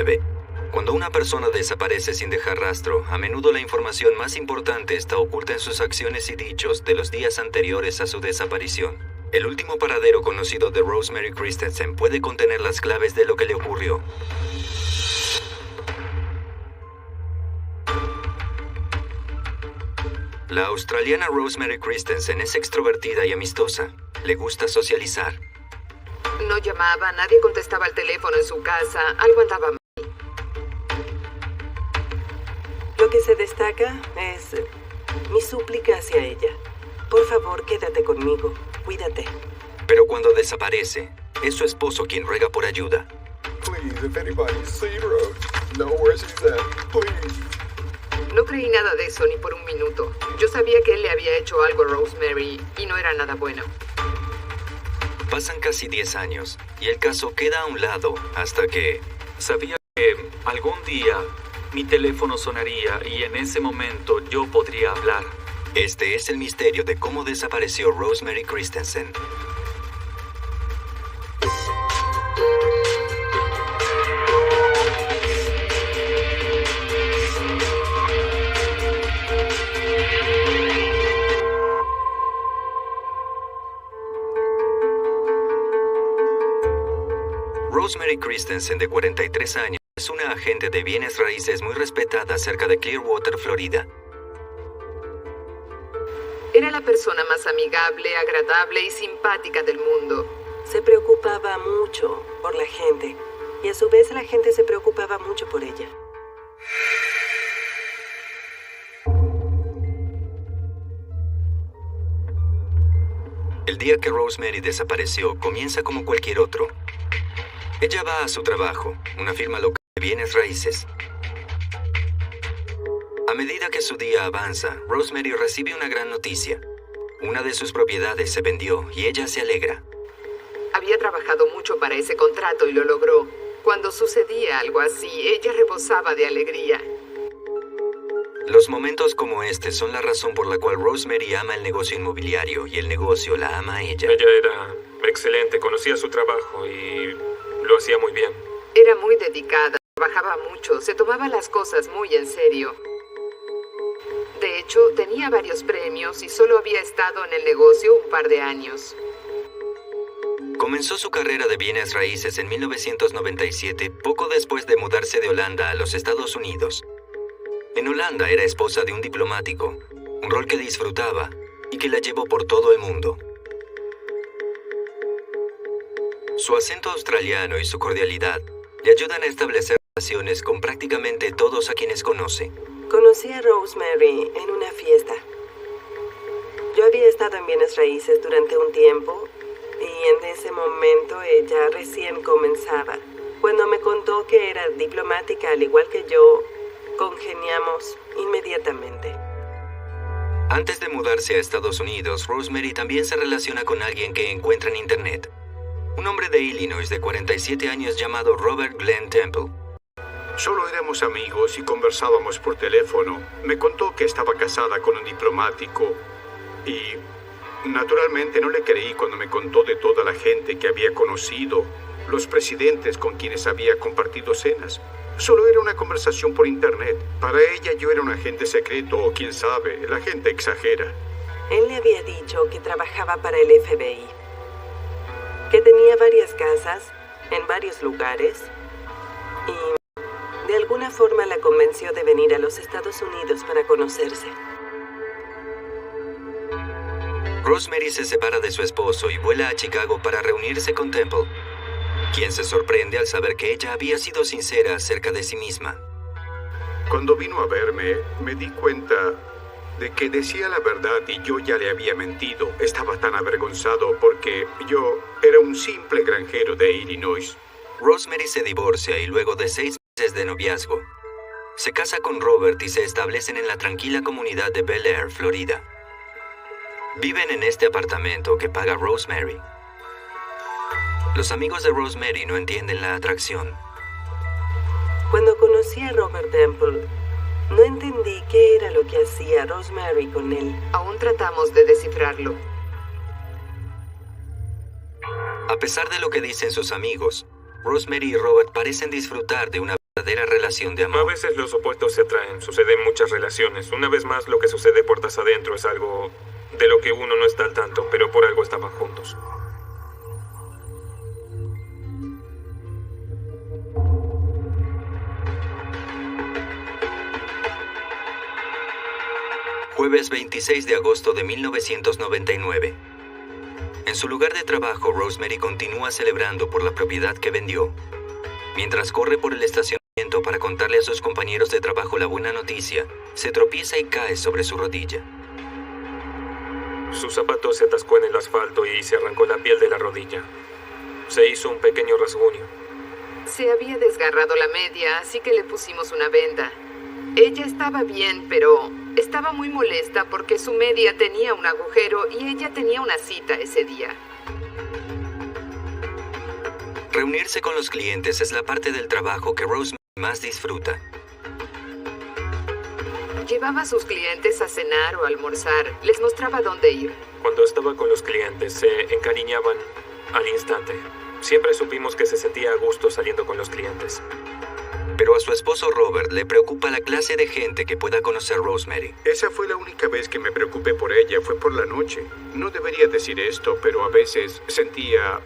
2009. Cuando una persona desaparece sin dejar rastro, a menudo la información más importante está oculta en sus acciones y dichos de los días anteriores a su desaparición. El último paradero conocido de Rosemary Christensen puede contener las claves de lo que le ocurrió. La australiana Rosemary Christensen es extrovertida y amistosa. Le gusta socializar. No llamaba, nadie contestaba el teléfono en su casa, algo andaba mal. Lo que se destaca es mi súplica hacia ella. Por favor, quédate conmigo. Cuídate. Pero cuando desaparece, es su esposo quien ruega por ayuda. Please, if anybody's seen her, know where she's at, please. No creí nada de eso ni por un minuto. Yo sabía que él le había hecho algo a Rosemary y no era nada bueno. Pasan casi 10 años y el caso queda a un lado hasta que... Sabía que algún día mi teléfono sonaría y en ese momento yo podría hablar. Este es el misterio de cómo desapareció Rosemary Christensen. Rosemary Christensen, de 43 años, es una agente de bienes raíces muy respetada cerca de Clearwater, Florida. Era la persona más amigable, agradable y simpática del mundo. Se preocupaba mucho por la gente y a su vez la gente se preocupaba mucho por ella. El día que Rosemary desapareció comienza como cualquier otro. Ella va a su trabajo, una firma local de bienes raíces. A medida que su día avanza, Rosemary recibe una gran noticia. Una de sus propiedades se vendió y ella se alegra. Había trabajado mucho para ese contrato y lo logró. Cuando sucedía algo así, ella rebosaba de alegría. Los momentos como este son la razón por la cual Rosemary ama el negocio inmobiliario y el negocio la ama a ella. Ella era excelente, conocía su trabajo y lo hacía muy bien. Era muy dedicada, trabajaba mucho, se tomaba las cosas muy en serio. De hecho, tenía varios premios y solo había estado en el negocio un par de años. Comenzó su carrera de bienes raíces en 1997, poco después de mudarse de Holanda a los Estados Unidos. En Holanda era esposa de un diplomático, un rol que disfrutaba y que la llevó por todo el mundo. Su acento australiano y su cordialidad le ayudan a establecer relaciones con prácticamente todos a quienes conoce. Conocí a Rosemary en una fiesta. Yo había estado en bienes raíces durante un tiempo y en ese momento ella recién comenzaba. Cuando me contó que era diplomática al igual que yo, congeniamos inmediatamente. Antes de mudarse a Estados Unidos, Rosemary también se relaciona con alguien que encuentra en Internet. Un hombre de Illinois de 47 años llamado Robert Glenn Temple. Solo éramos amigos y conversábamos por teléfono. Me contó que estaba casada con un diplomático y naturalmente no le creí cuando me contó de toda la gente que había conocido, los presidentes con quienes había compartido cenas. Solo era una conversación por internet. Para ella yo era un agente secreto o quién sabe, la gente exagera. Él le había dicho que trabajaba para el FBI, que tenía varias casas en varios lugares y de alguna forma la convenció de venir a los Estados Unidos para conocerse. Rosemary se separa de su esposo y vuela a Chicago para reunirse con Temple, quien se sorprende al saber que ella había sido sincera acerca de sí misma. Cuando vino a verme, me di cuenta de que decía la verdad y yo ya le había mentido. Estaba tan avergonzado porque yo era un simple granjero de Illinois. Rosemary se divorcia y luego de 6 meses de noviazgo, se casa con Robert y se establecen en la tranquila comunidad de Bel Air, Florida. Viven en este apartamento que paga Rosemary. Los amigos de Rosemary no entienden la atracción. Cuando conocí a Robert Temple, no entendí qué era lo que hacía Rosemary con él. Aún tratamos de descifrarlo. A pesar de lo que dicen sus amigos, Rosemary y Robert parecen disfrutar de una verdadera relación de A amor. veces los opuestos se atraen, sucede en muchas relaciones. Una vez más, lo que sucede puertas adentro es algo de lo que uno no está al tanto, pero por algo estaban juntos. Jueves 26 de agosto de 1999. En su lugar de trabajo, Rosemary continúa celebrando por la propiedad que vendió. Mientras corre por el estacionamiento para contarle a sus compañeros de trabajo la buena noticia, se tropieza y cae sobre su rodilla. Su zapato se atascó en el asfalto y se arrancó la piel de la rodilla. Se hizo un pequeño rasguño. Se había desgarrado la media, así que le pusimos una venda. Ella estaba bien, pero estaba muy molesta porque su media tenía un agujero y ella tenía una cita ese día. Reunirse con los clientes es la parte del trabajo que Rosemary más disfruta. Llevaba a sus clientes a cenar o almorzar, les mostraba dónde ir. Cuando estaba con los clientes, se encariñaban al instante. Siempre supimos que se sentía a gusto saliendo con los clientes. Pero a su esposo Robert le preocupa la clase de gente que pueda conocer Rosemary. Esa fue la única vez que me preocupé por ella, fue por la noche. No debería decir esto, pero a veces sentía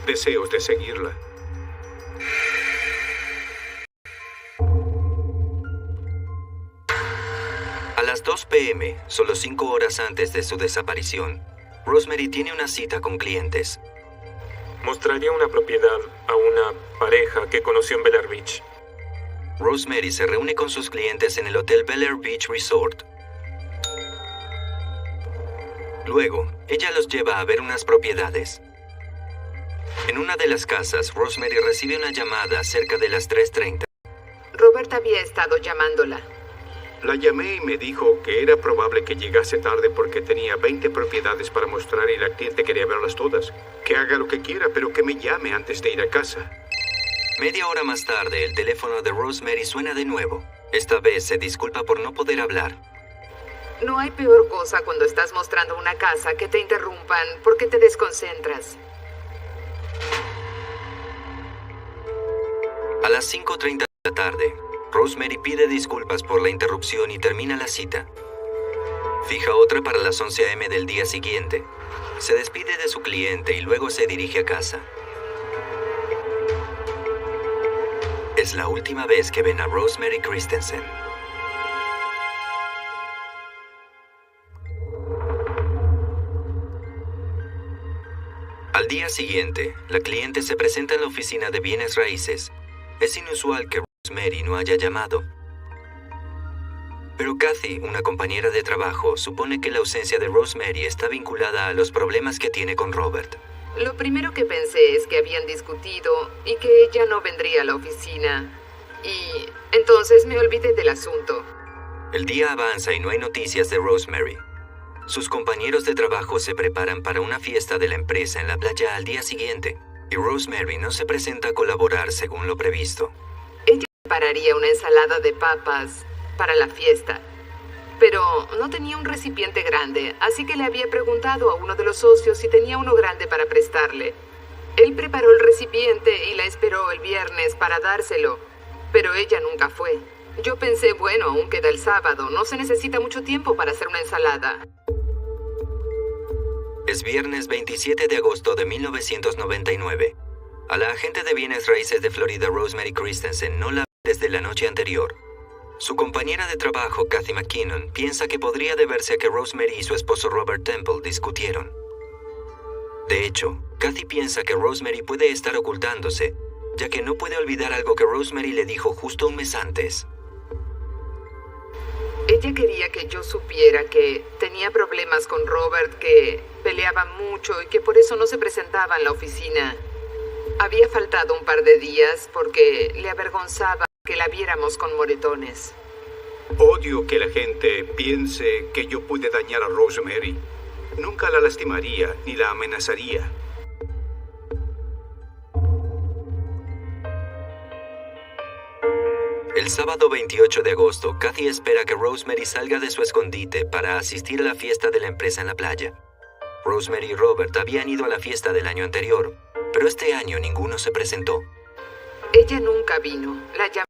deseos de seguirla. A las 2 p.m., solo 5 horas antes de su desaparición, Rosemary tiene una cita con clientes. Mostraría una propiedad a una pareja que conoció en Bel Air Beach. Rosemary se reúne con sus clientes en el Hotel Bel Air Beach Resort. Luego, ella los lleva a ver unas propiedades. En una de las casas, Rosemary recibe una llamada cerca de las 3:30. Robert había estado llamándola. La llamé y me dijo que era probable que llegase tarde porque tenía 20 propiedades para mostrar y la cliente quería verlas todas. Que haga lo que quiera, pero que me llame antes de ir a casa. Media hora más tarde, el teléfono de Rosemary suena de nuevo. Esta vez se disculpa por no poder hablar. No hay peor cosa cuando estás mostrando una casa que te interrumpan porque te desconcentras. A las 5:30 de la tarde, Rosemary pide disculpas por la interrupción y termina la cita. Fija otra para las 11 a.m. del día siguiente. Se despide de su cliente y luego se dirige a casa. Es la última vez que ven a Rosemary Christensen. Al día siguiente, la cliente se presenta en la oficina de bienes raíces. Es inusual que Rosemary no haya llamado. Pero Kathy, una compañera de trabajo, supone que la ausencia de Rosemary está vinculada a los problemas que tiene con Robert. Lo primero que pensé es que habían discutido y que ella no vendría a la oficina. Y entonces me olvidé del asunto. El día avanza y no hay noticias de Rosemary. Sus compañeros de trabajo se preparan para una fiesta de la empresa en la playa al día siguiente, y Rosemary no se presenta a colaborar según lo previsto. Ella prepararía una ensalada de papas para la fiesta, pero no tenía un recipiente grande, así que le había preguntado a uno de los socios si tenía uno grande para prestarle. Él preparó el recipiente y la esperó el viernes para dárselo, pero ella nunca fue. Yo pensé, bueno, aún queda el sábado, no se necesita mucho tiempo para hacer una ensalada. Es viernes 27 de agosto de 1999. A la agente de bienes raíces de Florida, Rosemary Christensen, no la ve desde la noche anterior. Su compañera de trabajo, Kathy McKinnon, piensa que podría deberse a que Rosemary y su esposo Robert Temple discutieron. De hecho, Kathy piensa que Rosemary puede estar ocultándose, ya que no puede olvidar algo que Rosemary le dijo justo un mes antes. Ella quería que yo supiera que tenía problemas con Robert, que peleaba mucho y que por eso no se presentaba en la oficina. Había faltado un par de días porque le avergonzaba que la viéramos con moretones. Odio que la gente piense que yo pude dañar a Rosemary. Nunca la lastimaría ni la amenazaría. El sábado 28 de agosto, Kathy espera que Rosemary salga de su escondite para asistir a la fiesta de la empresa en la playa. Rosemary y Robert habían ido a la fiesta del año anterior, pero este año ninguno se presentó. Ella nunca vino. La llamé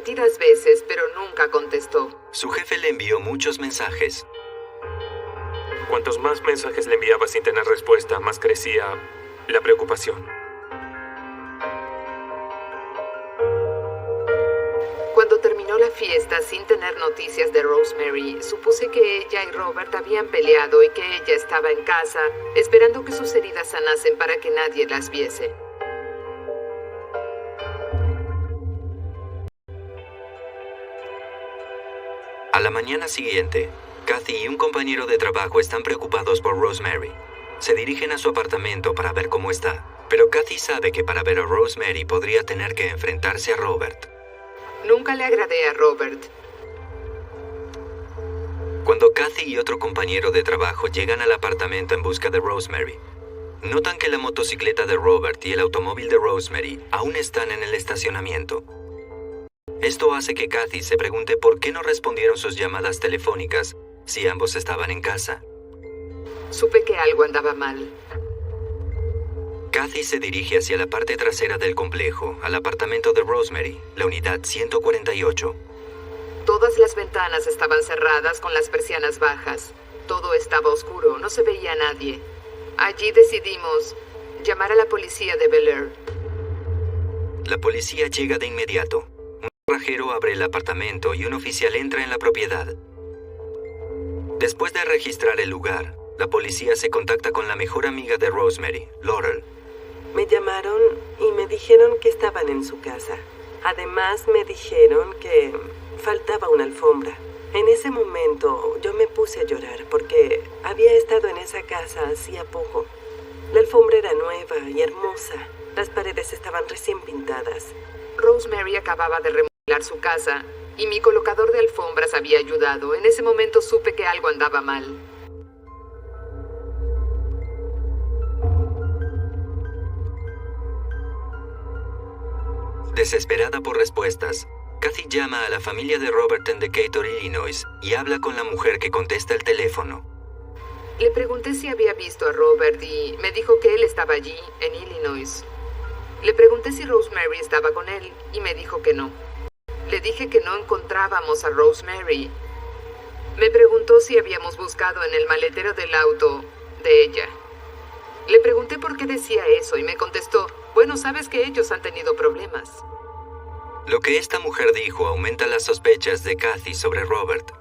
repetidas veces, pero nunca contestó. Su jefe le envió muchos mensajes. Cuantos más mensajes le enviaba sin tener respuesta, más crecía la preocupación. Cuando terminó la fiesta sin tener noticias de Rosemary, supuse que ella y Robert habían peleado y que ella estaba en casa, esperando que sus heridas sanasen para que nadie las viese. A la mañana siguiente, Kathy y un compañero de trabajo están preocupados por Rosemary. Se dirigen a su apartamento para ver cómo está, pero Kathy sabe que para ver a Rosemary podría tener que enfrentarse a Robert. Nunca le agradé a Robert. Cuando Kathy y otro compañero de trabajo llegan al apartamento en busca de Rosemary, notan que la motocicleta de Robert y el automóvil de Rosemary aún están en el estacionamiento. Esto hace que Kathy se pregunte por qué no respondieron sus llamadas telefónicas si ambos estaban en casa. Supe que algo andaba mal. Kathy se dirige hacia la parte trasera del complejo, al apartamento de Rosemary, la unidad 148. Todas las ventanas estaban cerradas con las persianas bajas. Todo estaba oscuro, no se veía a nadie. Allí decidimos llamar a la policía de Bel Air. La policía llega de inmediato. Un cerrajero abre el apartamento y un oficial entra en la propiedad. Después de registrar el lugar, la policía se contacta con la mejor amiga de Rosemary, Laurel. Me llamaron y me dijeron que estaban en su casa. Además, me dijeron que faltaba una alfombra. En ese momento, yo me puse a llorar porque había estado en esa casa hacía poco. La alfombra era nueva y hermosa. Las paredes estaban recién pintadas. Rosemary acababa de remodelar su casa y mi colocador de alfombras había ayudado. En ese momento supe que algo andaba mal. Desesperada por respuestas, Kathy llama a la familia de Robert en Decatur, Illinois, y habla con la mujer que contesta el teléfono. Le pregunté si había visto a Robert y me dijo que él estaba allí, en Illinois. Le pregunté si Rosemary estaba con él y me dijo que no. Le dije que no encontrábamos a Rosemary. Me preguntó si habíamos buscado en el maletero del auto de ella. Le pregunté por qué decía eso y me contestó, bueno, sabes que ellos han tenido problemas. Lo que esta mujer dijo aumenta las sospechas de Kathy sobre Robert.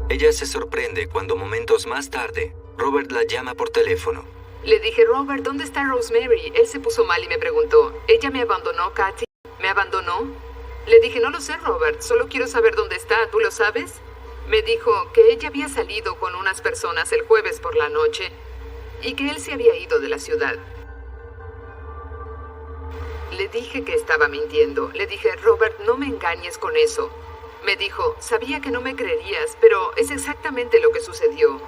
Ella se sorprende cuando momentos más tarde, Robert la llama por teléfono. Le dije, Robert, ¿dónde está Rosemary? Él se puso mal y me preguntó, ¿ella me abandonó, Kathy? ¿Me abandonó? Le dije, no lo sé, Robert, solo quiero saber dónde está, ¿tú lo sabes? Me dijo que ella había salido con unas personas el jueves por la noche y que él se había ido de la ciudad. Le dije que estaba mintiendo. Le dije, Robert, no me engañes con eso. Me dijo, sabía que no me creerías, pero es exactamente lo que sucedió.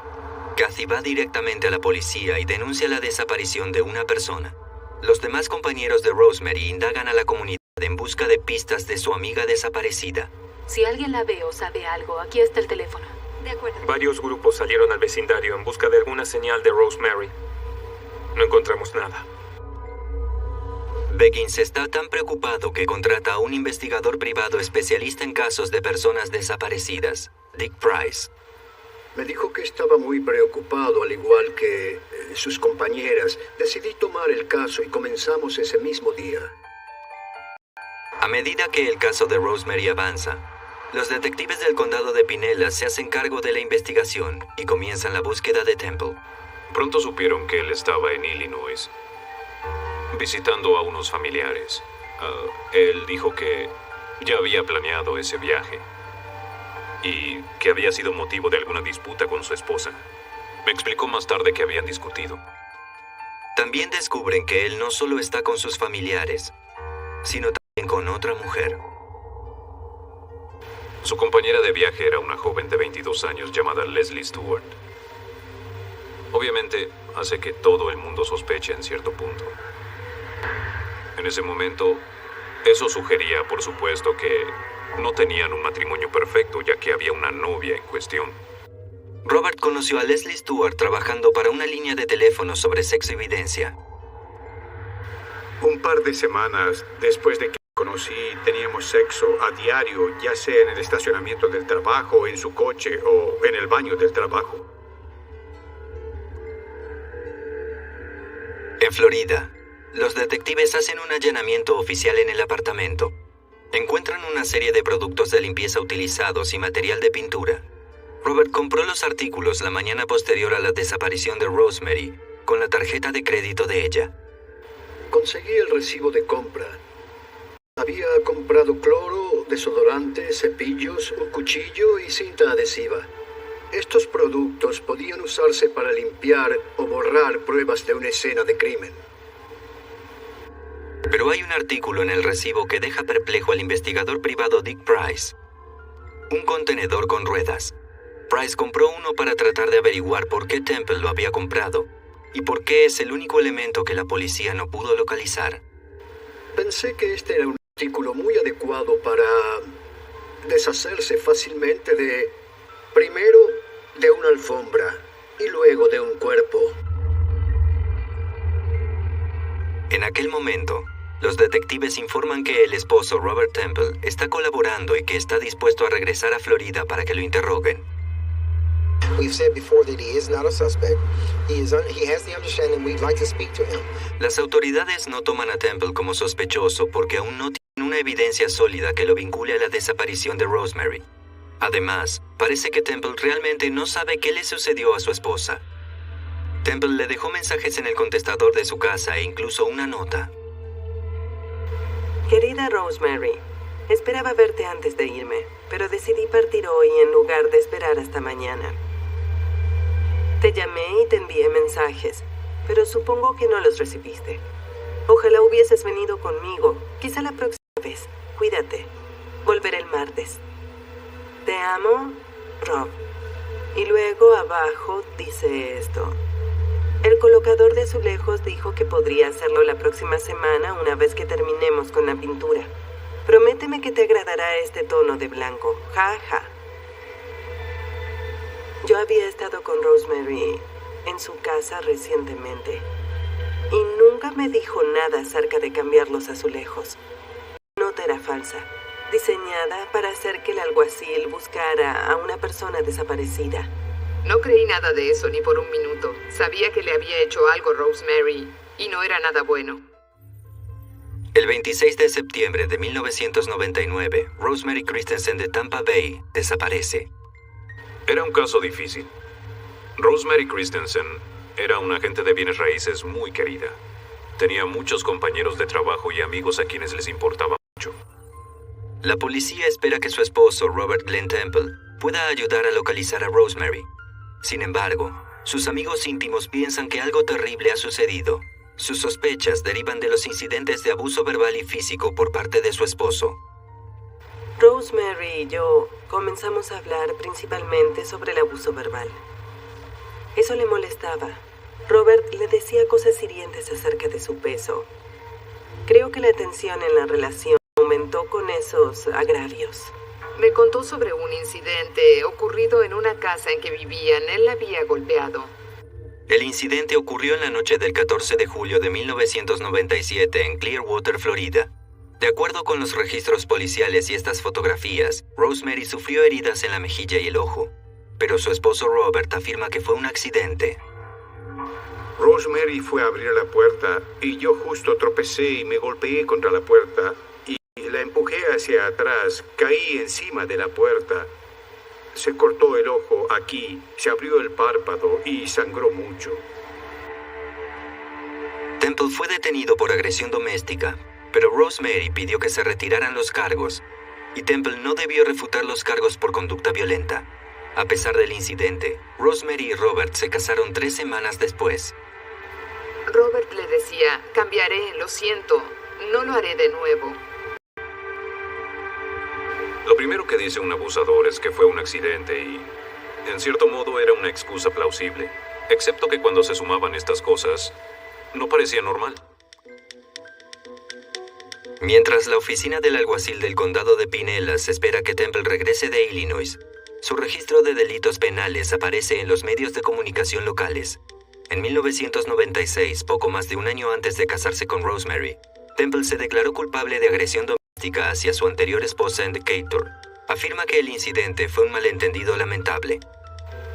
Kathy va directamente a la policía y denuncia la desaparición de una persona. Los demás compañeros de Rosemary indagan a la comunidad en busca de pistas de su amiga desaparecida. Si alguien la ve o sabe algo, aquí está el teléfono. De acuerdo. Varios grupos salieron al vecindario en busca de alguna señal de Rosemary. No encontramos nada. Beggins está tan preocupado que contrata a un investigador privado especialista en casos de personas desaparecidas, Dick Price. Me dijo que estaba muy preocupado, al igual que sus compañeras. Decidí tomar el caso y comenzamos ese mismo día. A medida que el caso de Rosemary avanza, los detectives del condado de Pinellas se hacen cargo de la investigación y comienzan la búsqueda de Temple. Pronto supieron que él estaba en Illinois, visitando a unos familiares. Él dijo que ya había planeado ese viaje y que había sido motivo de alguna disputa con su esposa. Me explicó más tarde que habían discutido. También descubren que él no solo está con sus familiares, sino también con otra mujer. Su compañera de viaje era una joven de 22 años llamada Leslie Stewart. Obviamente, hace que todo el mundo sospeche en cierto punto. En ese momento, eso sugería, por supuesto, que no tenían un matrimonio perfecto, ya que había una novia en cuestión. Robert conoció a Leslie Stewart trabajando para una línea de teléfono sobre sexo evidencia. Un par de semanas después de que conocí teníamos sexo a diario, ya sea en el estacionamiento del trabajo, en su coche o en el baño del trabajo. En Florida, los detectives hacen un allanamiento oficial en el apartamento. Encuentran una serie de productos de limpieza utilizados y material de pintura. Robert compró los artículos la mañana posterior a la desaparición de Rosemary, con la tarjeta de crédito de ella. Conseguí el recibo de compra. Había comprado cloro, desodorante, cepillos, un cuchillo y cinta adhesiva. Estos productos podían usarse para limpiar o borrar pruebas de una escena de crimen. Pero hay un artículo en el recibo que deja perplejo al investigador privado Dick Price. Un contenedor con ruedas. Price compró uno para tratar de averiguar por qué Temple lo había comprado y por qué es el único elemento que la policía no pudo localizar. Pensé que este era un artículo muy adecuado para deshacerse fácilmente primero de una alfombra y luego de un cuerpo. En aquel momento, los detectives informan que el esposo Robert Temple está colaborando y que está dispuesto a regresar a Florida para que lo interroguen. Las autoridades no toman a Temple como sospechoso porque aún no tienen una evidencia sólida que lo vincule a la desaparición de Rosemary. Además, parece que Temple realmente no sabe qué le sucedió a su esposa. Temple le dejó mensajes en el contestador de su casa e incluso una nota. Querida Rosemary, esperaba verte antes de irme, pero decidí partir hoy en lugar de esperar hasta mañana. Te llamé y te envié mensajes, pero supongo que no los recibiste. Ojalá hubieses venido conmigo, quizá la próxima vez. Cuídate. Volveré el martes. Te amo, Rob. Y luego abajo dice esto. El colocador de azulejos dijo que podría hacerlo la próxima semana una vez que terminemos con la pintura. Prométeme que te agradará este tono de blanco. Ja, ja. Yo había estado con Rosemary en su casa recientemente y nunca me dijo nada acerca de cambiar los azulejos. La nota era falsa, diseñada para hacer que el alguacil buscara a una persona desaparecida. No creí nada de eso ni por un minuto. Sabía que le había hecho algo Rosemary y no era nada bueno. El 26 de septiembre de 1999, Rosemary Christensen de Tampa Bay desaparece. Era un caso difícil. Rosemary Christensen era una agente de bienes raíces muy querida. Tenía muchos compañeros de trabajo y amigos a quienes les importaba mucho. La policía espera que su esposo, Robert Glenn Temple, pueda ayudar a localizar a Rosemary. Sin embargo, sus amigos íntimos piensan que algo terrible ha sucedido. Sus sospechas derivan de los incidentes de abuso verbal y físico por parte de su esposo. Rosemary y yo comenzamos a hablar principalmente sobre el abuso verbal. Eso le molestaba. Robert le decía cosas hirientes acerca de su peso. Creo que la tensión en la relación aumentó con esos agravios. Me contó sobre un incidente ocurrido en una casa en que vivían. Él la había golpeado. El incidente ocurrió en la noche del 14 de julio de 1997 en Clearwater, Florida. De acuerdo con los registros policiales y estas fotografías, Rosemary sufrió heridas en la mejilla y el ojo, pero su esposo Robert afirma que fue un accidente. Rosemary fue a abrir la puerta y yo justo tropecé y me golpeé contra la puerta y la empujé hacia atrás, caí encima de la puerta. Se cortó el ojo aquí, se abrió el párpado y sangró mucho. Temple fue detenido por agresión doméstica, pero Rosemary pidió que se retiraran los cargos, y Temple no debió refutar los cargos por conducta violenta. A pesar del incidente, Rosemary y Robert se casaron 3 semanas después. Robert le decía, cambiaré, lo siento, no lo haré de nuevo. Lo primero que dice un abusador es que fue un accidente y, en cierto modo, era una excusa plausible, excepto que cuando se sumaban estas cosas, no parecía normal. Mientras la oficina del alguacil del condado de Pinellas espera que Temple regrese de Illinois, su registro de delitos penales aparece en los medios de comunicación locales. En 1996, poco más de un año antes de casarse con Rosemary, Temple se declaró culpable de agresión doméstica mística hacia su anterior esposa en Decatur. Afirma que el incidente fue un malentendido lamentable.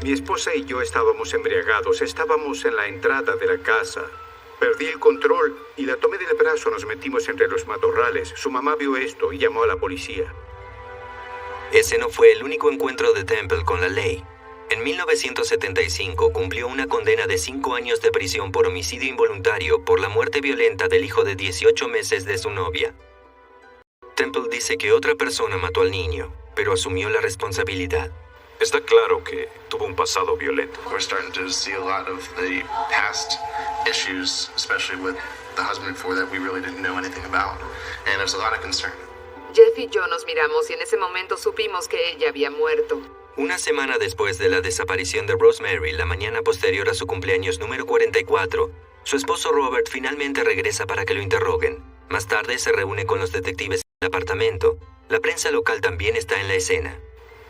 Mi esposa y yo estábamos embriagados. Estábamos en la entrada de la casa. Perdí el control y la tomé del brazo. Nos metimos entre los matorrales. Su mamá vio esto y llamó a la policía. Ese no fue el único encuentro de Temple con la ley. En 1975 cumplió una condena de 5 años de prisión por homicidio involuntario por la muerte violenta del hijo de 18 meses de su novia. Temple dice que otra persona mató al niño, pero asumió la responsabilidad. Está claro que tuvo un pasado violento. We're starting to see a lot of the past issues, especially with the husband before that we really didn't know anything about. And there's a lot of concern. Jeff y yo nos miramos y en ese momento supimos que ella había muerto. Una semana después de la desaparición de Rosemary, la mañana posterior a su cumpleaños número 44, su esposo Robert finalmente regresa para que lo interroguen. Más tarde se reúne con los detectives en el apartamento. La prensa local también está en la escena.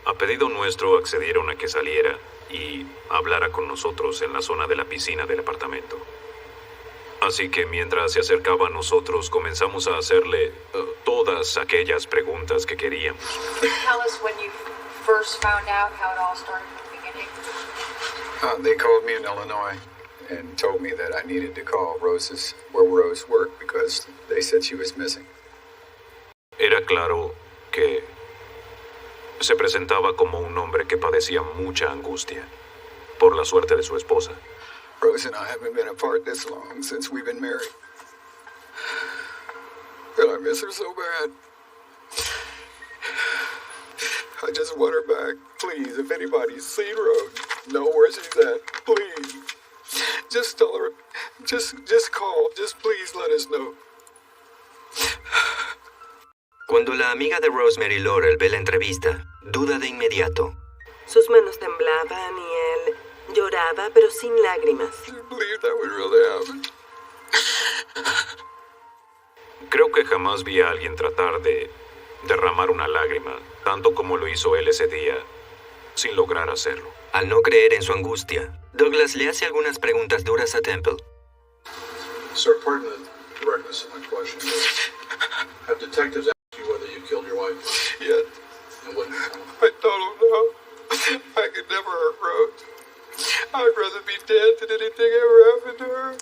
A pedido nuestro accedieron a que saliera y hablara con nosotros en la zona de la piscina del apartamento. Así que mientras se acercaba a nosotros, comenzamos a hacerle todas aquellas preguntas que queríamos. Tell us when you first found out how it all started from the beginning. They called me in Illinois and told me that I needed to call where Rose worked because they said she was missing. Era claro que se presentaba como un hombre que padecía mucha angustia por la suerte de su esposa. Rose and I haven't been apart this long since we've been married. And I miss her so bad. I just want her back. Please, if anybody's seen Rose, know where she's at. Please. Just tell her. Just call. Just please let us know. Cuando la amiga de Rosemary, Laurel, ve la entrevista, duda de inmediato. Sus manos temblaban y él lloraba, pero sin lágrimas. Creo que jamás vi a alguien tratar de derramar una lágrima, tanto como lo hizo él ese día, sin lograr hacerlo. Al no creer en su angustia, Douglas le hace algunas preguntas duras a Temple. Sir, pardon the directness of my question, but have detectives asked you whether you killed your wife? Yes. And what did you tell them? I told them no. I could never hurt Rose. I'd rather be dead than anything ever happened to her.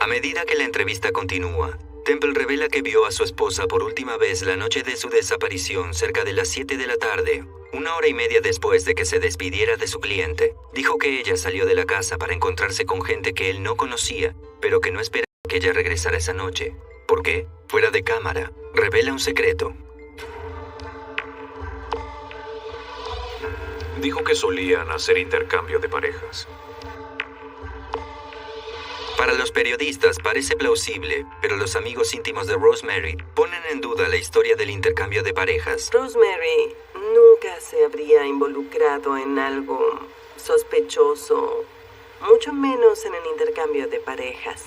A medida que la entrevista continúa, Temple revela que vio a su esposa por última vez la noche de su desaparición cerca de las 7 de la tarde, 1 hora y media después de que se despidiera de su cliente. Dijo que ella salió de la casa para encontrarse con gente que él no conocía, pero que no esperaba que ella regresara esa noche. ¿Por qué? Fuera de cámara, revela un secreto. Dijo que solían hacer intercambio de parejas. Para los periodistas parece plausible, pero los amigos íntimos de Rosemary ponen en duda la historia del intercambio de parejas. Rosemary nunca se habría involucrado en algo sospechoso, mucho menos en el intercambio de parejas.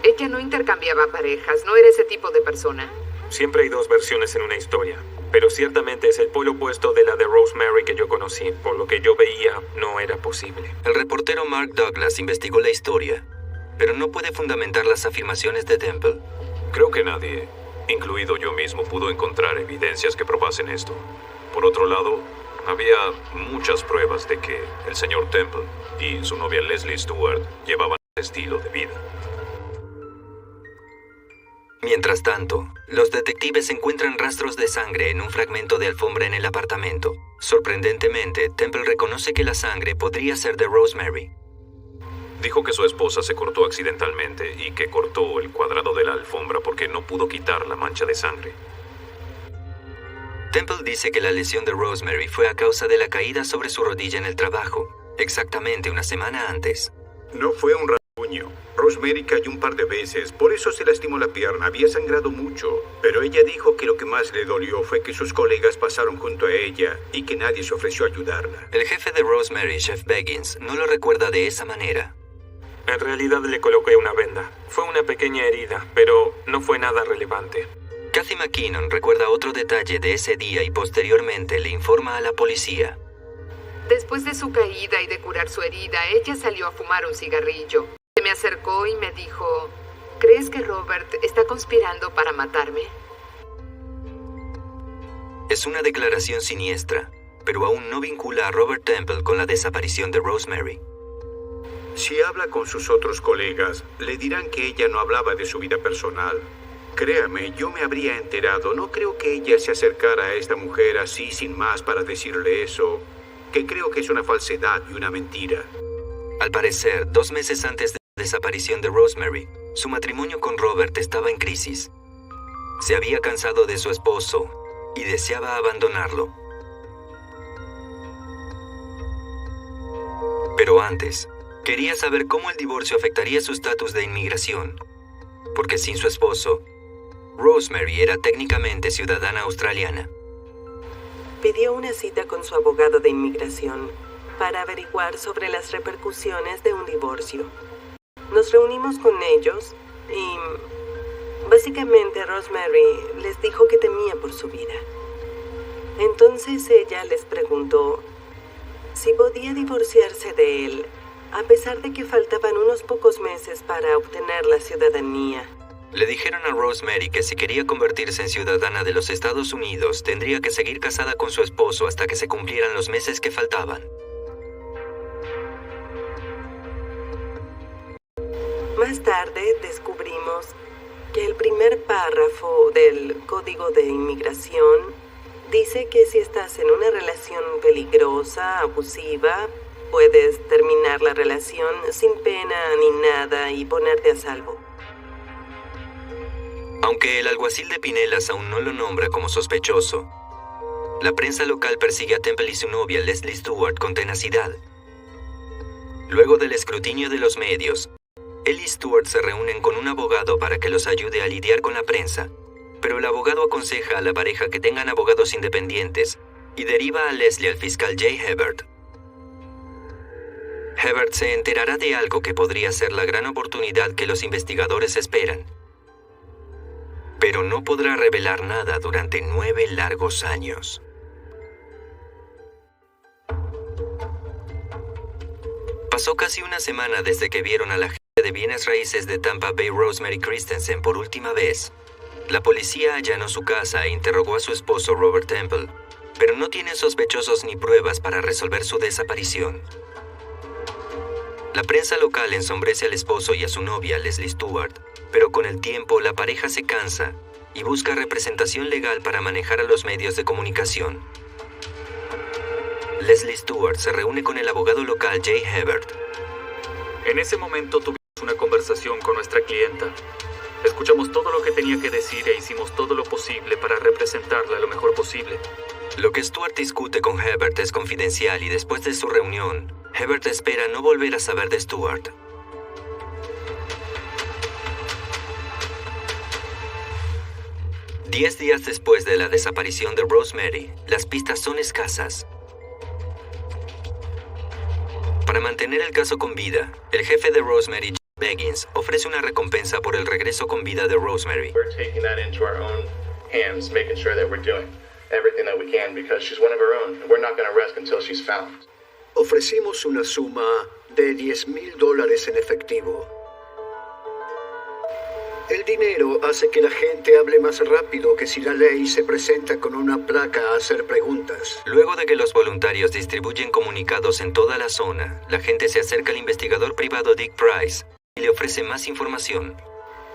Ella no intercambiaba parejas, no era ese tipo de persona. Siempre hay dos versiones en una historia, pero ciertamente es el polo opuesto de la de Rosemary que yo conocí. Por lo que yo veía, no era posible. El reportero Mark Douglas investigó la historia, pero no puede fundamentar las afirmaciones de Temple. Creo que nadie, incluido yo mismo, pudo encontrar evidencias que probasen esto. Por otro lado, había muchas pruebas de que el señor Temple y su novia Leslie Stewart llevaban ese estilo de vida. Mientras tanto, los detectives encuentran rastros de sangre en un fragmento de alfombra en el apartamento. Sorprendentemente, Temple reconoce que la sangre podría ser de Rosemary. Dijo que su esposa se cortó accidentalmente y que cortó el cuadrado de la alfombra porque no pudo quitar la mancha de sangre. Temple dice que la lesión de Rosemary fue a causa de la caída sobre su rodilla en el trabajo, exactamente una semana antes. No fue un rasguño. Rosemary cayó un par de veces, por eso se lastimó la pierna, había sangrado mucho. Pero ella dijo que lo que más le dolió fue que sus colegas pasaron junto a ella y que nadie se ofreció a ayudarla. El jefe de Rosemary, Chef Beggins, no lo recuerda de esa manera. En realidad le coloqué una venda. Fue una pequeña herida, pero no fue nada relevante. Kathy McKinnon recuerda otro detalle de ese día y posteriormente le informa a la policía. Después de su caída y de curar su herida, ella salió a fumar un cigarrillo. Se me acercó y me dijo, ¿crees que Robert está conspirando para matarme? Es una declaración siniestra, pero aún no vincula a Robert Temple con la desaparición de Rosemary. Si habla con sus otros colegas, le dirán que ella no hablaba de su vida personal. Créame, yo me habría enterado. No creo que ella se acercara a esta mujer así sin más para decirle eso, que creo que es una falsedad y una mentira. Al parecer, 2 meses antes de la desaparición de Rosemary, su matrimonio con Robert estaba en crisis. Se había cansado de su esposo y deseaba abandonarlo. Pero antes, quería saber cómo el divorcio afectaría su estatus de inmigración, porque sin su esposo, Rosemary era técnicamente ciudadana australiana. Pidió una cita con su abogado de inmigración para averiguar sobre las repercusiones de un divorcio. Nos reunimos con ellos y básicamente Rosemary les dijo que temía por su vida. Entonces ella les preguntó si podía divorciarse de él, a pesar de que faltaban unos pocos meses para obtener la ciudadanía. Le dijeron a Rosemary que si quería convertirse en ciudadana de los Estados Unidos, tendría que seguir casada con su esposo hasta que se cumplieran los meses que faltaban. Más tarde descubrimos que el primer párrafo del Código de Inmigración dice que si estás en una relación peligrosa, abusiva, puedes terminar la relación sin pena ni nada y ponerte a salvo. Aunque el alguacil de Pinellas aún no lo nombra como sospechoso, la prensa local persigue a Temple y su novia Leslie Stewart con tenacidad. Luego del escrutinio de los medios, él y Stewart se reúnen con un abogado para que los ayude a lidiar con la prensa, pero el abogado aconseja a la pareja que tengan abogados independientes y deriva a Leslie al fiscal Jay Hebert. Hebert se enterará de algo que podría ser la gran oportunidad que los investigadores esperan, pero no podrá revelar nada durante 9 largos años. Pasó casi una semana desde que vieron a la agente de bienes raíces de Tampa Bay, Rosemary Christensen, por última vez. La policía allanó su casa e interrogó a su esposo Robert Temple, pero no tienen sospechosos ni pruebas para resolver su desaparición. La prensa local ensombrece al esposo y a su novia, Leslie Stewart, pero con el tiempo la pareja se cansa y busca representación legal para manejar a los medios de comunicación. Leslie Stewart se reúne con el abogado local Jay Hebert. En ese momento tuvimos una conversación con nuestra clienta. Escuchamos todo lo que tenía que decir e hicimos todo lo posible para representarla lo mejor posible. Lo que Stewart discute con Hebert es confidencial y después de su reunión, Hebert espera no volver a saber de Stewart. Diez días después de la desaparición de Rosemary, las pistas son escasas. Para mantener el caso con vida, el jefe de Rosemary, Jim Beggins, ofrece una recompensa por el regreso con vida de Rosemary. We're taking that into our own hands, making sure that we're doing everything that we can because she's one of our own and we're not going to rest until she's found. Ofrecimos una suma de $10,000 en efectivo. El dinero hace que la gente hable más rápido que si la ley se presenta con una placa a hacer preguntas. Luego de que los voluntarios distribuyen comunicados en toda la zona, la gente se acerca al investigador privado Dick Price y le ofrece más información.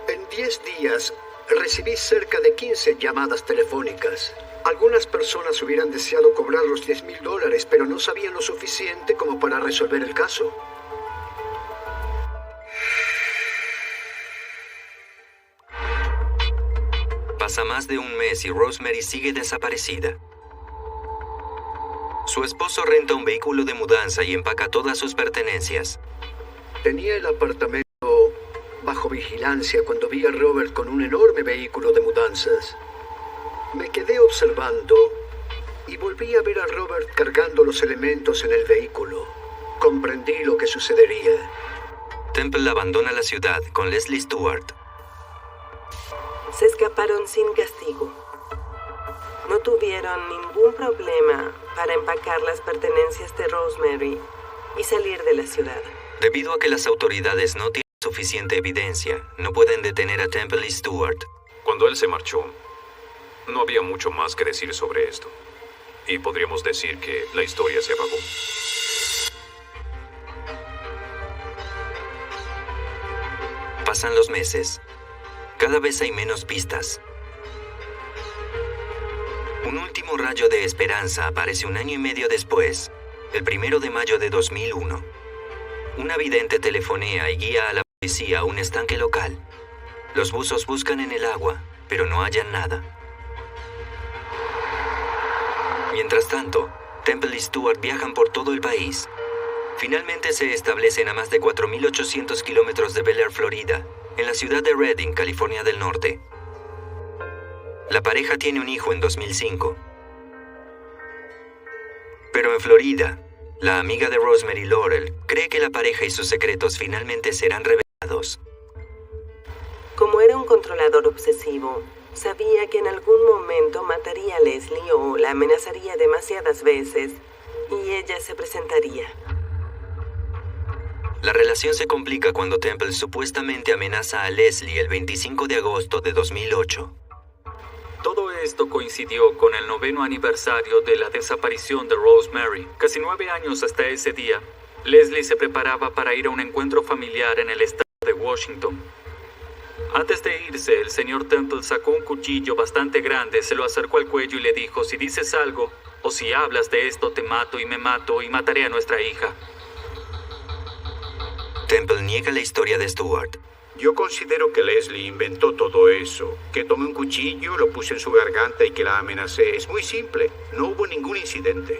En 10 días recibí cerca de 15 llamadas telefónicas. Algunas personas hubieran deseado cobrar los $10,000, pero no sabían lo suficiente como para resolver el caso. Pasa más de un mes y Rosemary sigue desaparecida. Su esposo renta un vehículo de mudanza y empaca todas sus pertenencias. Tenía el apartamento bajo vigilancia cuando vi a Robert con un enorme vehículo de mudanzas. Me quedé observando y volví a ver a Robert cargando los elementos en el vehículo. Comprendí lo que sucedería. Temple abandona la ciudad con Leslie Stewart. Se escaparon sin castigo. No tuvieron ningún problema para empacar las pertenencias de Rosemary y salir de la ciudad. Debido a que las autoridades no tienen suficiente evidencia, no pueden detener a Temple y Stewart. Cuando él se marchó, no había mucho más que decir sobre esto. Y podríamos decir que la historia se apagó. Pasan los meses. Cada vez hay menos pistas. Un último rayo de esperanza aparece 1 año y medio después, el 1 de mayo de 2001. Una vidente telefonea y guía a la policía a un estanque local. Los buzos buscan en el agua, pero no hallan nada. Mientras tanto, Temple y Stewart viajan por todo el país. Finalmente se establecen a más de 4.800 kilómetros de Bel Air, Florida, en la ciudad de Redding, California del Norte. La pareja tiene un hijo en 2005. Pero en Florida, la amiga de Rosemary, Laurel, cree que la pareja y sus secretos finalmente serán revelados. Como era un controlador obsesivo, sabía que en algún momento mataría a Leslie o la amenazaría demasiadas veces y ella se presentaría. La relación se complica cuando Temple supuestamente amenaza a Leslie el 25 de agosto de 2008. Todo esto coincidió con el 9º aniversario de la desaparición de Rosemary. Casi 9 años hasta ese día, Leslie se preparaba para ir a un encuentro familiar en el estado de Washington. Antes de irse, el señor Temple sacó un cuchillo bastante grande, se lo acercó al cuello y le dijo: si dices algo, o si hablas de esto, te mato y me mato y mataré a nuestra hija. Temple niega la historia de Stewart. Yo considero que Leslie inventó todo eso, que tomé un cuchillo, lo puse en su garganta y que la amenacé. Es muy simple, no hubo ningún incidente.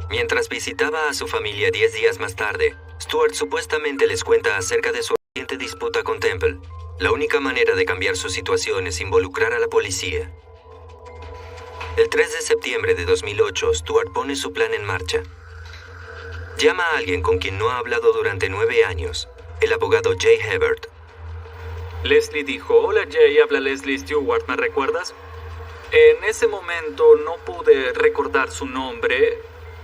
Mientras visitaba a su familia 10 días más tarde, Stewart supuestamente les cuenta acerca de su reciente disputa con Temple. La única manera de cambiar su situación es involucrar a la policía. El 3 de septiembre de 2008, Stewart pone su plan en marcha. Llama a alguien con quien no ha hablado durante 9 años, el abogado Jay Hebert. Leslie dijo: hola Jay, habla Leslie Stewart, ¿me recuerdas? En ese momento no pude recordar su nombre,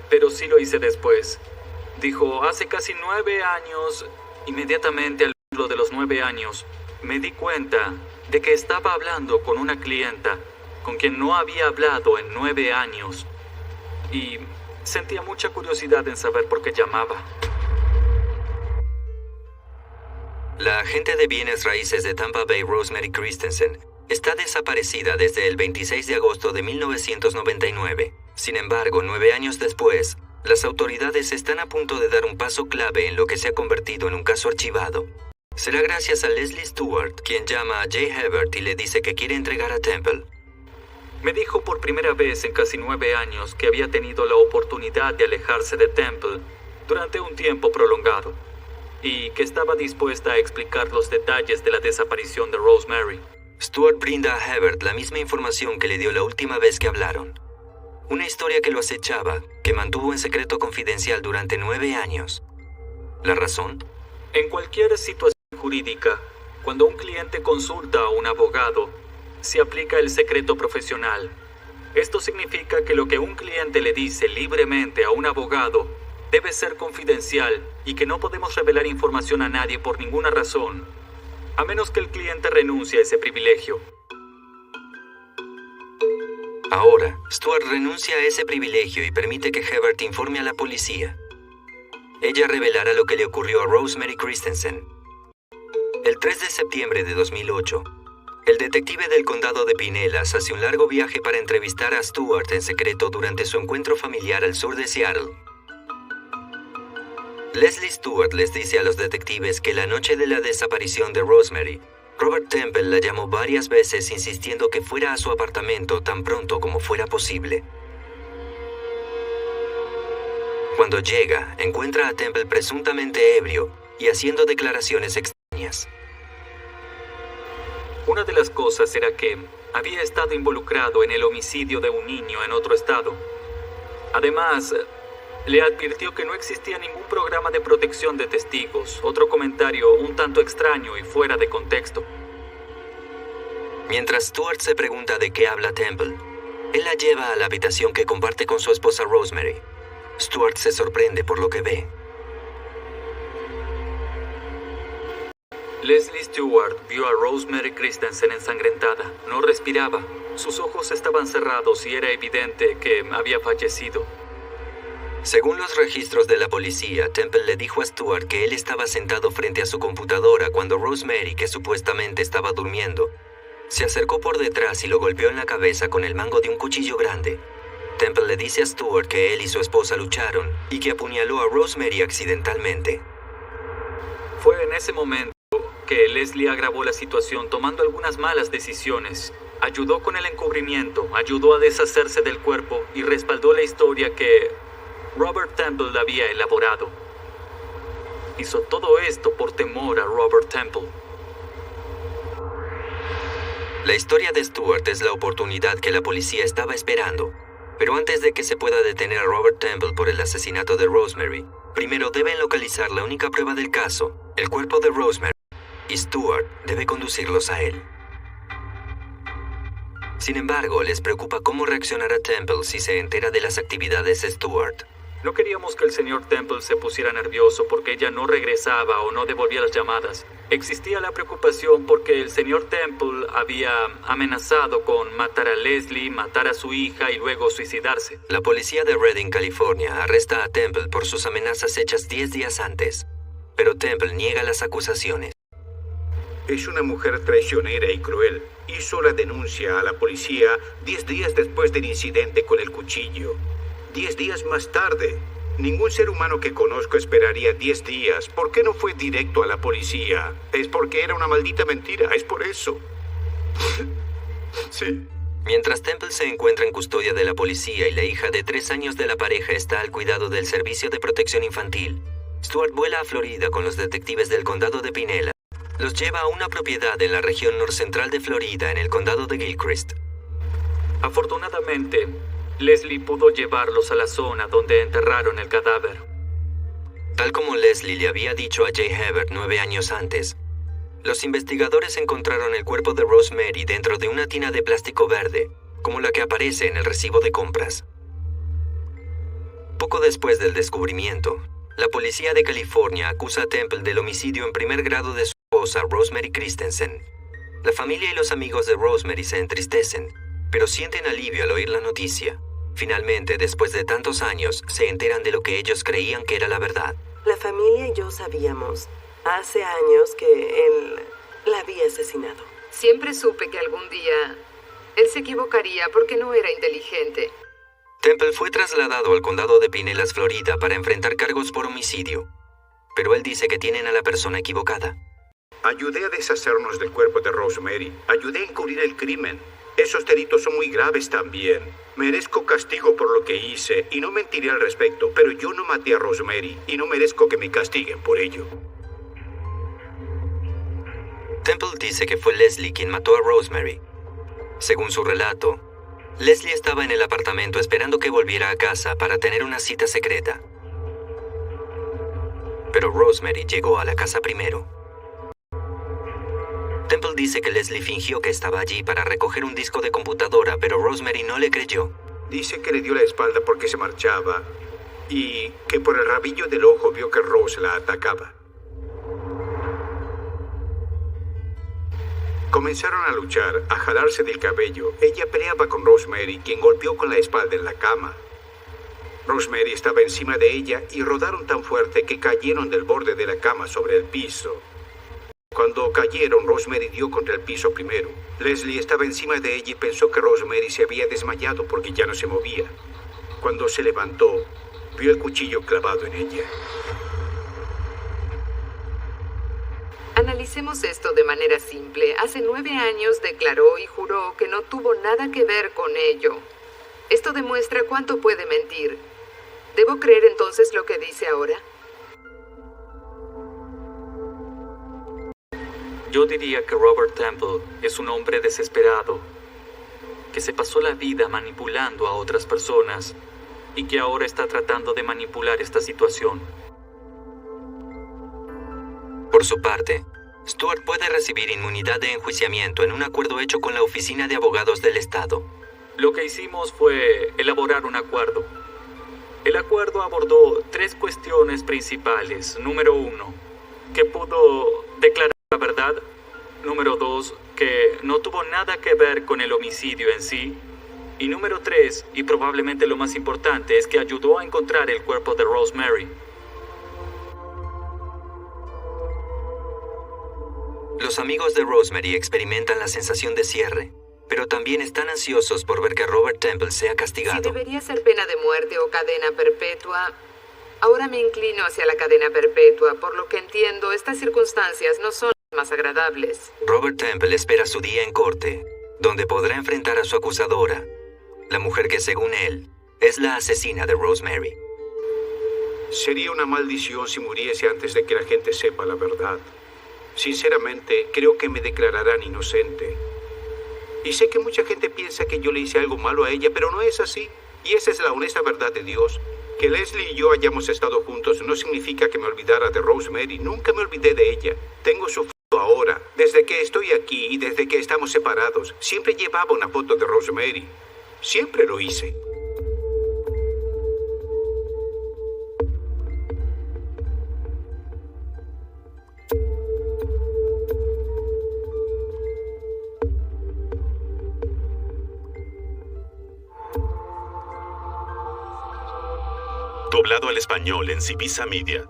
pero sí lo hice después. Dijo: hace casi 9 años, inmediatamente al verlo de los 9 años, me di cuenta de que estaba hablando con una clienta con quien no había hablado en 9 años. Y sentía mucha curiosidad en saber por qué llamaba. La agente de bienes raíces de Tampa Bay, Rosemary Christensen, está desaparecida desde el 26 de agosto de 1999. Sin embargo, 9 años después, las autoridades están a punto de dar un paso clave en lo que se ha convertido en un caso archivado. Será gracias a Leslie Stewart, quien llama a Jay Hebert y le dice que quiere entregar a Temple. Me dijo por primera vez en casi 9 años que había tenido la oportunidad de alejarse de Temple durante un tiempo prolongado y que estaba dispuesta a explicar los detalles de la desaparición de Rosemary. Stewart brinda a Hebert la misma información que le dio la última vez que hablaron. Una historia que lo acechaba, que mantuvo en secreto confidencial durante 9 años. ¿La razón? En cualquier situación jurídica, cuando un cliente consulta a un abogado, se aplica el secreto profesional. Esto significa que lo que un cliente le dice libremente a un abogado debe ser confidencial y que no podemos revelar información a nadie por ninguna razón, a menos que el cliente renuncie a ese privilegio. Ahora, Stewart renuncia a ese privilegio y permite que Hebert informe a la policía. Ella revelará lo que le ocurrió a Rosemary Christensen. El 3 de septiembre de 2008, el detective del condado de Pinellas hace un largo viaje para entrevistar a Stewart en secreto durante su encuentro familiar al sur de Seattle. Leslie Stewart les dice a los detectives que la noche de la desaparición de Rosemary, Robert Temple la llamó varias veces insistiendo que fuera a su apartamento tan pronto como fuera posible. Cuando llega, encuentra a Temple presuntamente ebrio y haciendo declaraciones extrañas. Una de las cosas era que había estado involucrado en el homicidio de un niño en otro estado. Además, le advirtió que no existía ningún programa de protección de testigos, otro comentario un tanto extraño y fuera de contexto. Mientras Stewart se pregunta de qué habla Temple, él la lleva a la habitación que comparte con su esposa Rosemary. Stewart se sorprende por lo que ve. Leslie Stewart vio a Rosemary Christensen ensangrentada. No respiraba. Sus ojos estaban cerrados y era evidente que había fallecido. Según los registros de la policía, Temple le dijo a Stewart que él estaba sentado frente a su computadora cuando Rosemary, que supuestamente estaba durmiendo, se acercó por detrás y lo golpeó en la cabeza con el mango de un cuchillo grande. Temple le dice a Stewart que él y su esposa lucharon y que apuñaló a Rosemary accidentalmente. Fue en ese momento que Leslie agravó la situación tomando algunas malas decisiones. Ayudó con el encubrimiento, ayudó a deshacerse del cuerpo y respaldó la historia que Robert Temple había elaborado. Hizo todo esto por temor a Robert Temple. La historia de Stewart es la oportunidad que la policía estaba esperando. Pero antes de que se pueda detener a Robert Temple por el asesinato de Rosemary, primero deben localizar la única prueba del caso, el cuerpo de Rosemary, y Stewart debe conducirlos a él. Sin embargo, les preocupa cómo reaccionará Temple si se entera de las actividades de Stewart. No queríamos que el señor Temple se pusiera nervioso porque ella no regresaba o no devolvía las llamadas. Existía la preocupación porque el señor Temple había amenazado con matar a Leslie, matar a su hija y luego suicidarse. La policía de Redding, California, arresta a Temple por sus amenazas hechas 10 días antes. Pero Temple niega las acusaciones. Es una mujer traicionera y cruel. Hizo la denuncia a la policía 10 días después del incidente con el cuchillo. 10 días más tarde. Ningún ser humano que conozco esperaría 10 días. ¿Por qué no fue directo a la policía? Es porque era una maldita mentira. Es por eso. Sí. Mientras Temple se encuentra en custodia de la policía y la hija de 3 años de la pareja está al cuidado del Servicio de Protección Infantil, Stewart vuela a Florida con los detectives del condado de Pinellas. Los lleva a una propiedad en la región norcentral de Florida, en el condado de Gilchrist. Afortunadamente, Leslie pudo llevarlos a la zona donde enterraron el cadáver. Tal como Leslie le había dicho a Jay Hebert 9 años antes, los investigadores encontraron el cuerpo de Rosemary dentro de una tina de plástico verde, como la que aparece en el recibo de compras. Poco después del descubrimiento, la policía de California acusa a Temple del homicidio en primer grado de su esposa, Rosemary Christensen. La familia y los amigos de Rosemary se entristecen, pero sienten alivio al oír la noticia. Finalmente, después de tantos años, se enteran de lo que ellos creían que era la verdad. La familia y yo sabíamos hace años que él la había asesinado. Siempre supe que algún día él se equivocaría porque no era inteligente. Temple fue trasladado al condado de Pinellas, Florida, para enfrentar cargos por homicidio. Pero él dice que tienen a la persona equivocada. Ayudé a deshacernos del cuerpo de Rosemary. Ayudé a encubrir el crimen. Esos delitos son muy graves también. Merezco castigo por lo que hice y no mentiré al respecto, pero yo no maté a Rosemary y no merezco que me castiguen por ello. Temple dice que fue Leslie quien mató a Rosemary. Según su relato, Leslie estaba en el apartamento esperando que volviera a casa para tener una cita secreta. Pero Rosemary llegó a la casa primero. Temple dice que Leslie fingió que estaba allí para recoger un disco de computadora, pero Rosemary no le creyó. Dice que le dio la espalda porque se marchaba y que por el rabillo del ojo vio que Rose la atacaba. Comenzaron a luchar, a jalarse del cabello. Ella peleaba con Rosemary, quien golpeó con la espalda en la cama. Rosemary estaba encima de ella y rodaron tan fuerte que cayeron del borde de la cama sobre el piso. Cuando cayeron, Rosemary dio contra el piso primero. Leslie estaba encima de ella y pensó que Rosemary se había desmayado porque ya no se movía. Cuando se levantó, vio el cuchillo clavado en ella. Analicemos esto de manera simple. Hace 9 años declaró y juró que no tuvo nada que ver con ello. Esto demuestra cuánto puede mentir. ¿Debo creer entonces lo que dice ahora? Yo diría que Robert Temple es un hombre desesperado, que se pasó la vida manipulando a otras personas y que ahora está tratando de manipular esta situación. Por su parte, Stewart puede recibir inmunidad de enjuiciamiento en un acuerdo hecho con la Oficina de Abogados del Estado. Lo que hicimos fue elaborar un acuerdo. El acuerdo abordó 3 cuestiones principales. Número 1, que pudo declarar la verdad tuvo nada que ver con el homicidio en sí. Y número 3, y probablemente lo más importante, es que ayudó a encontrar el cuerpo de Rosemary. Los amigos de Rosemary experimentan la sensación de cierre, pero también están ansiosos por ver que Robert Temple sea castigado. Si debería ser pena de muerte o cadena perpetua, ahora me inclino hacia la cadena perpetua. Por lo que entiendo, estas circunstancias no son las más agradables. Robert Temple espera su día en corte, donde podrá enfrentar a su acusadora, la mujer que, según él, es la asesina de Rosemary. Sería una maldición si muriese antes de que la gente sepa la verdad. Sinceramente, creo que me declararán inocente. Y sé que mucha gente piensa que yo le hice algo malo a ella, pero no es así. Y esa es la honesta verdad de Dios. Que Leslie y yo hayamos estado juntos no significa que me olvidara de Rosemary. Nunca me olvidé de ella. Tengo su foto ahora. Desde que estoy aquí y desde que estamos separados, siempre llevaba una foto de Rosemary. Siempre lo hice. Doblado al español en Civisa Media.